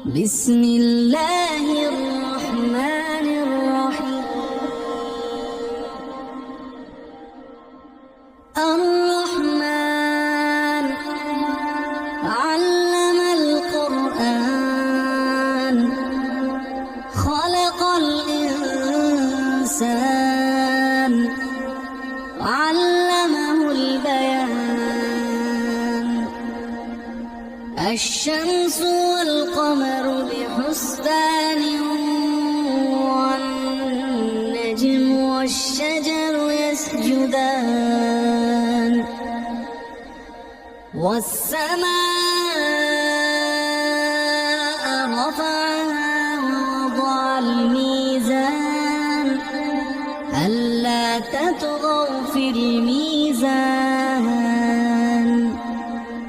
بسم الله الرحمن الرحيم. الرحمن علم القرآن خلق الإنسان علمه البيان. الشمس والقمر بحسبان والنجم والشجر يسجدان والسماء رفعها ووضع الميزان ألا تطغوا في الميزان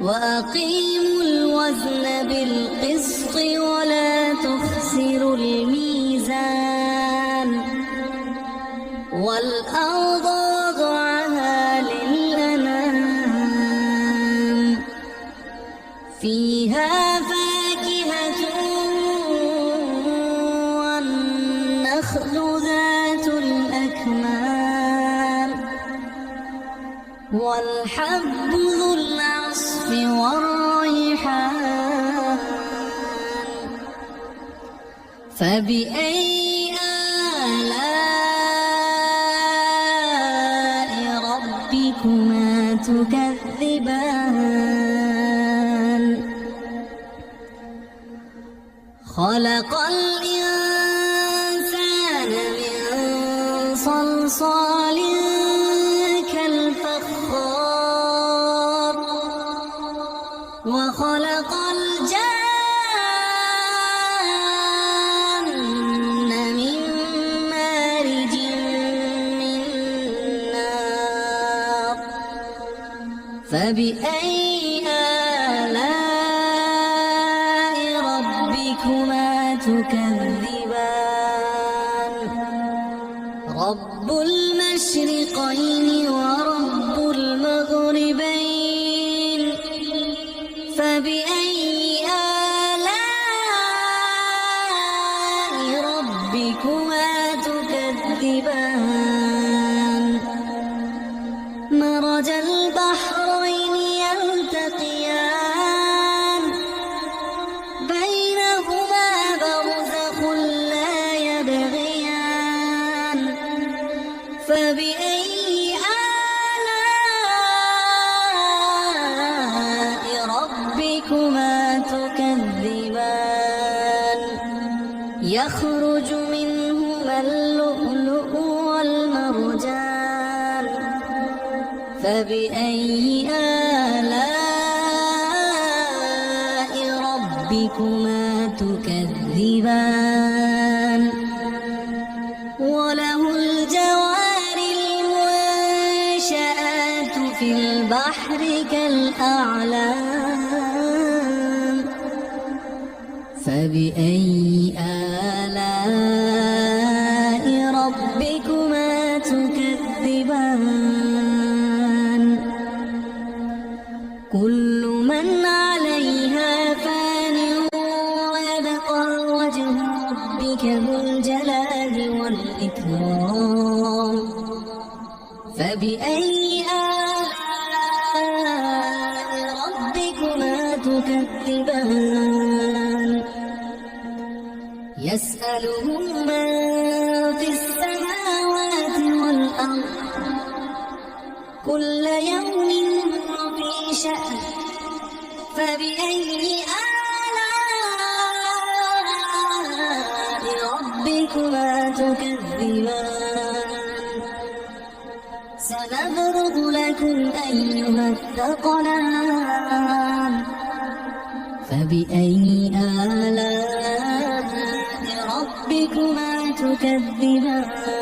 وأقيموا الوزن بالقسط ولا تخسروا الميزان والأرض وضعها للأنام فيها فاكهة والنخل ذات الأكمام والحب ذو العصف والريحان. فبأي آلاء ربكما تكذبان؟ خلق الإنسان من صلصال كالفخار وخلق الجن من مارج من نار. فبأي آلاء ربكما تكذبان؟ رب المشرقين ورب المغربين. فبأي آلاء ربكما تكذبان؟ مرج البحرين يلتقيان بينهما برزخ لا يبغيان. فبأي آلاء ربكما تكذبان؟ يخرج منهما اللؤلؤ والمرجان. فبأي آلاء ربكما تكذبان؟ وله الجوار المنشآت في البحر كالأعلام. فبأي آلاء ربكما تكذبان؟ كل من عليها فان ويبقى وجه ربك ذو الجلال والإكرام. فبأي آلاء ربكما تكذبان؟ يسأله من في السماوات والأرض كل يوم هو في شأن. فبأي آلاء ربكما تكذبان؟ سنفرغ لكم أيها الثقلان. فبأي آلاء ربكما تكذبان؟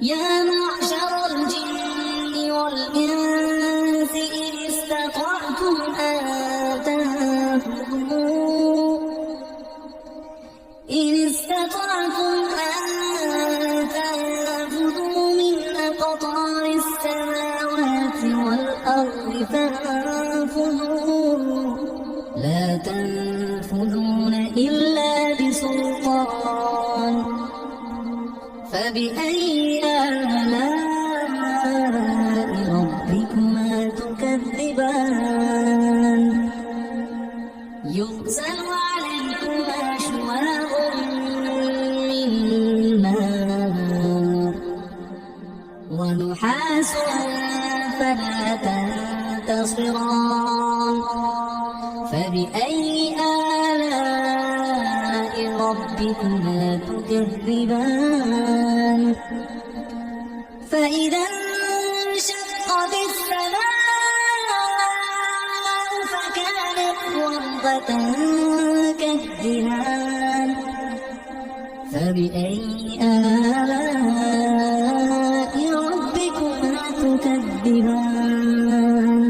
يا معشر الجن والإنس إن استطعتم أن تنفذوا من أقطار السماوات والأرض فانفذوا لا تنفذون إلا بسلطان فبأي آلاء ربكما تكذبان يرسل عليكما شواظ من نار ونحاس فلا تنتصران فبأي آلاء ربكما تكذبان فإذا انشقت السماء فكانت وردة كالدهان فبأي آلاء ربكما تكذبان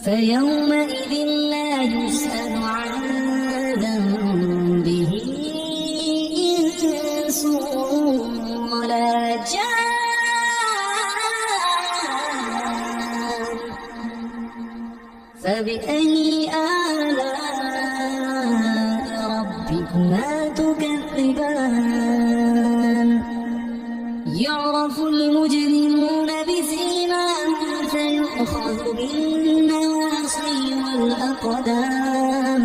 فيومئذ لا يسأل عن ذنبه إنس ولا جان فبأي آلاء ربكما تكذبان يعرف المجرمون بسيماهم فيؤخذ بالنواصي والأقدام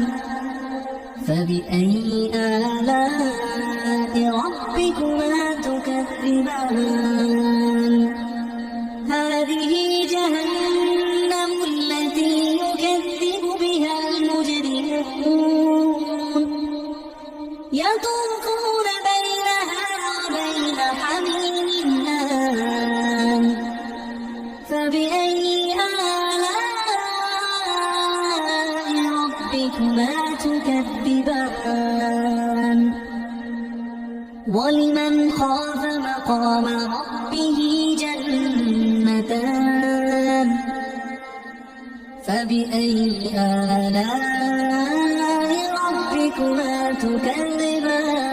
فبأي آلاء ربكما تكذبان هذه جهنم التي يكذب بها المجرمون يطوفون بينها وبين حميم آن فبأي آلاء ربكما تكذبان ولمن خاف مقام ربه جنتان فبأي آلاء ربكما تكذبان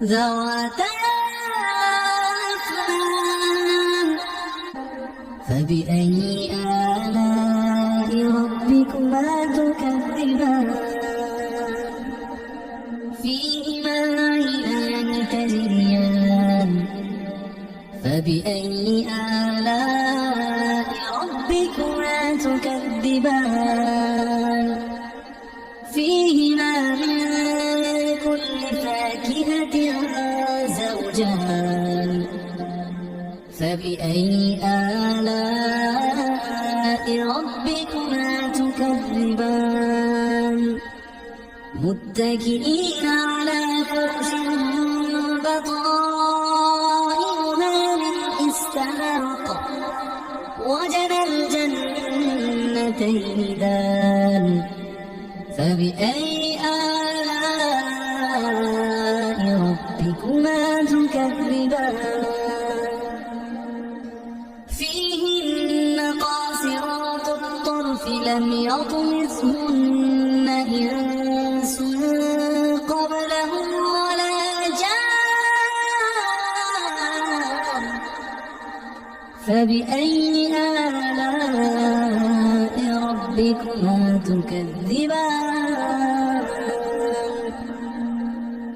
ذواتا أفنان فبأي آلاء ربكما تكذبان فيهما عينان تجريان فبأي آلاء ربكما تكذبان فيهما من كل فاكهة زوجان فبأي آلاء ربكما تكذبان متكئين على فرش بطائنها من استبرق وجنى الجنتين دان فبأي آلاء ربكما تكذبان فيهن قاصرات الطرف لم يطمثهن إنس قبلهم ولا جان فبأي آلاء ربكما تكذبان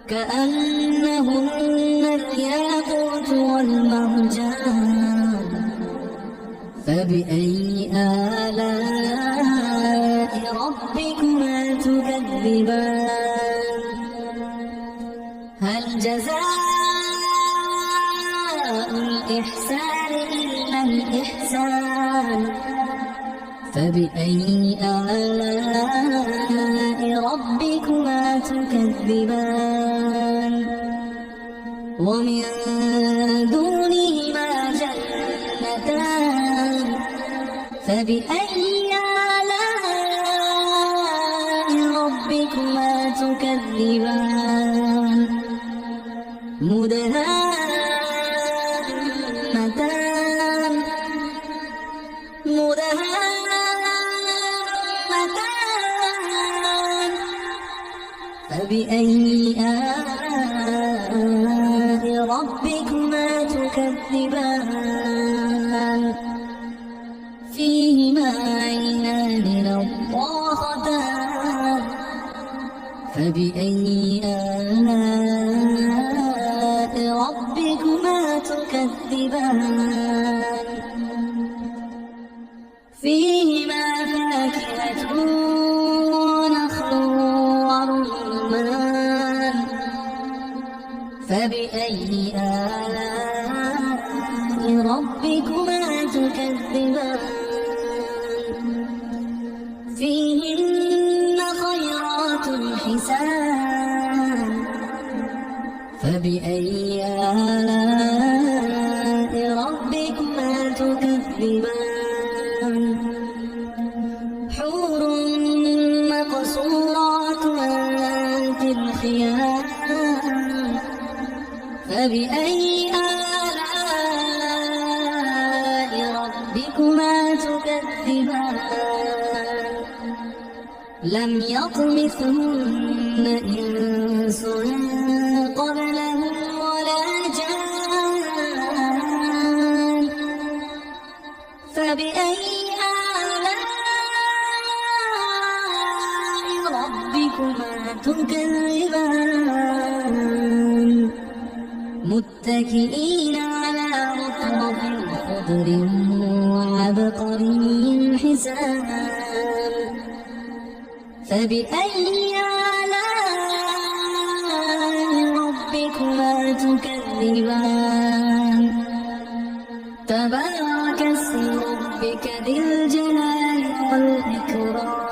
كأنهن الياقوت والمرجان فبأي آلاء ربكما تكذبان هل جزاء الإحسان إلا الإحسان فبأي آلاء ربكما تكذبان ومن دونهما جنتان فبأي آلاء ربكما تكذبان مدهامتان فبأي آلاء ربكما تكذبان فيهما فبأي آلاء ربكما تكذبان فيهما فاكهة ونخل ورمان فبأي آلاء ربكما تكذبان فيهن خيرات حسان فبأي آلاء ربكما تكذبان حور مقصورات في الخيام فبأي آلاء ربكما تكذبان لم يطمثهن إنس قبلهم ولا جان فبأي آلاء ربكما تكذبان متكئين على رطب خضر وعبقري حسان فبأي آلاء ربكما تكذبان تبارك اسم ربك ذي الجلال والإكرام